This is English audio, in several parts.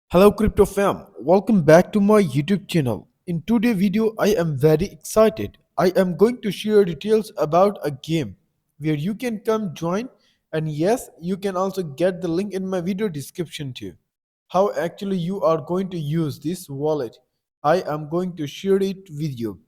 Hello crypto fam, welcome back to my YouTube channel. In today's video I am very excited. I am going to share details about a game where you can come join, and yes, you can also get the link in my video description too. How actually you are going to use this wallet. I am going to share it with you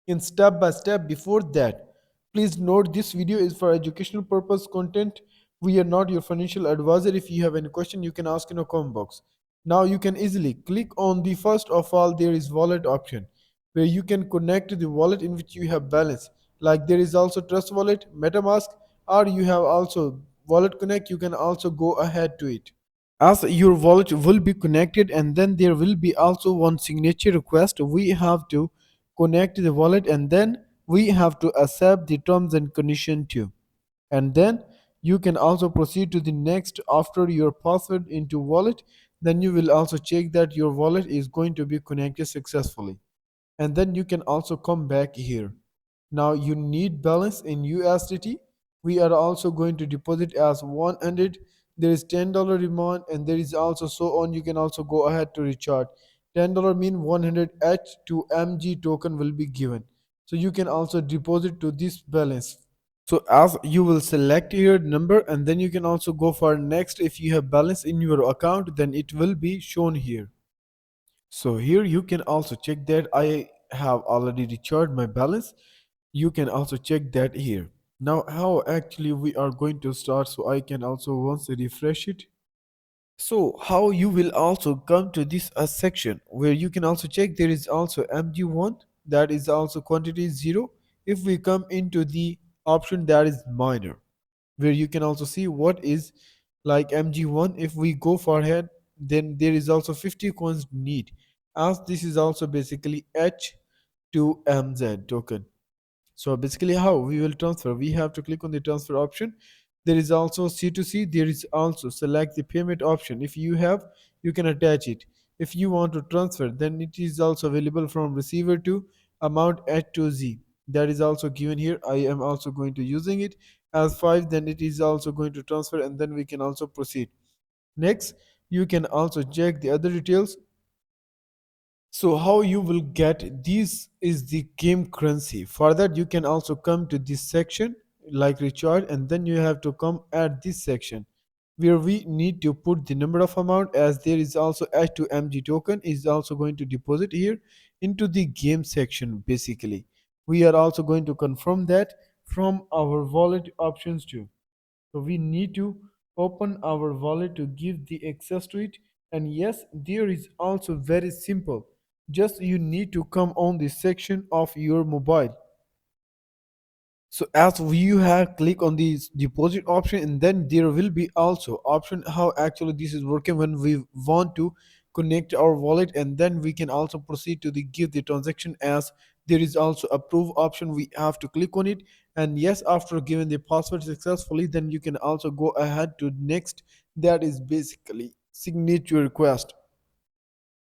in step by step. Before that, please note this video is for educational purpose content. We are not your financial advisor. If you have any question, you can ask in a comment box. Now you can easily click on the first of all, there is wallet option where you can connect the wallet in which you have balance. Like there is also trust wallet, metamask, or you have also wallet connect. You can also go ahead to it as your wallet will be connected, and then there will be also one signature request. We have to connect the wallet, and then we have to accept the terms and condition too, and then you can also proceed to the next. After your password into wallet, then you will also check that your wallet is going to be connected successfully, and then you can also come back here. Now you need balance in USDT. We are also going to deposit as 100. There is $10 demand, and there is also so on. You can also go ahead to recharge. $10 mean 100 H2MG token will be given. So you can also deposit to this balance. So as you will select your number, and then you can also go for next. If you have balance in your account, then it will be shown here. So here you can also check that I have already recharged my balance. You can also check that here. Now how actually we are going to start, so I can also once refresh it. So how you will also come to this section where you can also check there is also MG1, that is also quantity 0. If we come into the option that is minor, where you can also see what is like MG1. If we go for ahead, then there is also 50 coins need, as this is also basically H2MZ token. So basically how we will transfer, we have to click on the transfer option. There is also C2C. There is also select the payment option. If you have, you can attach it. If you want to transfer, then it is also available from receiver to amount H2Z. That is also given here. I am also going to using it as 5. Then it is also going to transfer, and then we can also proceed. Next, you can also check the other details. So how you will get this is the game currency. For that, you can also come to this section like recharge, and then you have to come at this section where we need to put the number of amount, as there is also H2MG token is also going to deposit here into the game section. Basically, we are also going to confirm that from our wallet options too. So we need to open our wallet to give the access to it. And yes, there is also very simple. Just you need to come on the section of your mobile. So as you have click on the deposit option, and then there will be also option how actually this is working when we want to connect our wallet, and then we can also proceed to the give the transaction. As there is also approve option, we have to click on it, and yes, after giving the password successfully, then you can also go ahead to next. That is basically signature request,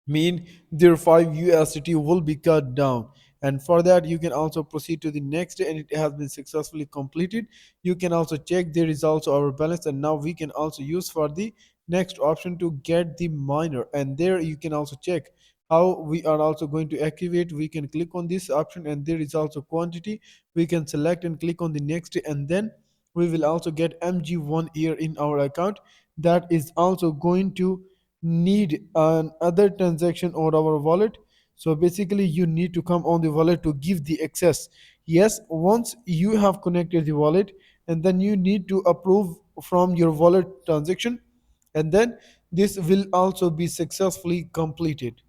mean their 5 USDT will be cut down. And for that, you can also proceed to the next, and it has been successfully completed. You can also check there is also our balance, and now we can also use for the next option to get the miner. And there you can also check how we are also going to activate. We can click on this option, and there is also quantity. We can select and click on the next, and then we will also get MG1 here in our account. That is also going to need another transaction on our wallet. So basically you need to come on the wallet to give the access. Yes, once you have connected the wallet, and then you need to approve from your wallet transaction, and then this will also be successfully completed.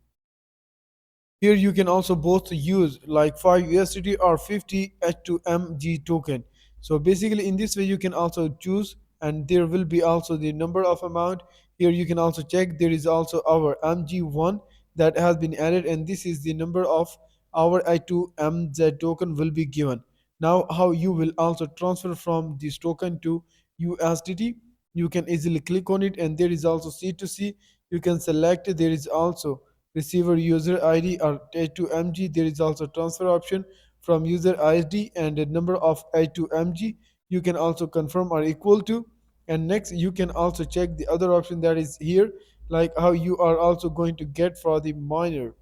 Here you can also both use like 5 USDT or 50 H2MG token. So basically in this way you can also choose, and there will be also the number of amount. Here you can also check there is also our MG1 that has been added, and this is the number of our I2MZ token will be given. Now how you will also transfer from this token to USDT, you can easily click on it, and there is also C2C. You can select, there is also receiver user ID or A2MG. There is also transfer option from user ID and a number of A2MG. You can also confirm are equal to. And next you can also check the other option that is here, like how you are also going to get for the miner.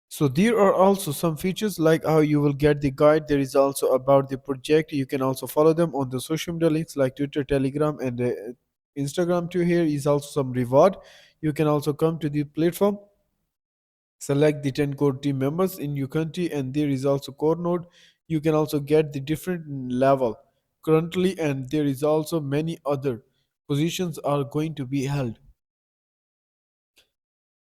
So there are also some features like how you will get the guide. There is also about the project. You can also follow them on the social media links like Twitter, Telegram, and Instagram too. Here is also some reward. You can also come to the platform, select the 10 core team members in your country, and there is also core node. You can also get the different level currently, and there is also many other positions are going to be held.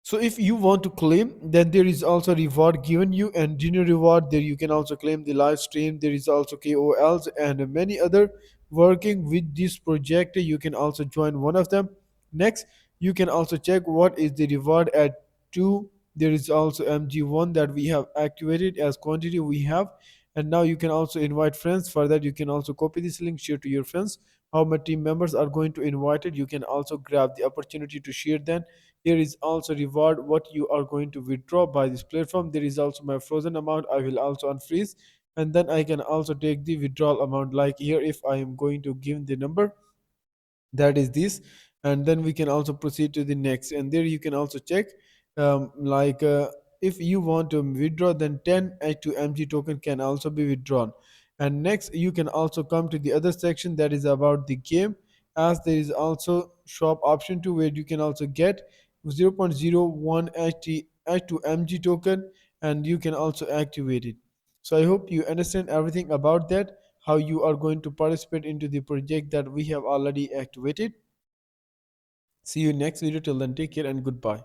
So if you want to claim, then there is also reward given you and dinner reward. There you can also claim the live stream. There is also KOLs and many other working with this project. You can also join one of them. Next, you can also check what is the reward at 2. There is also MG1 that we have activated as quantity we have. And now you can also invite friends. For that, you can also copy this link, share to your friends. How many team members are going to invite it? You can also grab the opportunity to share them. There is also reward what you are going to withdraw by this platform. There is also my frozen amount. I will also unfreeze, and then I can also take the withdrawal amount. Like here, if I am going to give the number, that is this, and then we can also proceed to the next, and there you can also check if you want to withdraw, then 10 H2MG token can also be withdrawn. And next you can also come to the other section that is about the game, as there is also shop option too, where you can also get 0.01 H2MG token, and you can also activate it. So I hope you understand everything about that, how you are going to participate into the project that we have already activated. See you next video. Till then, take care and goodbye.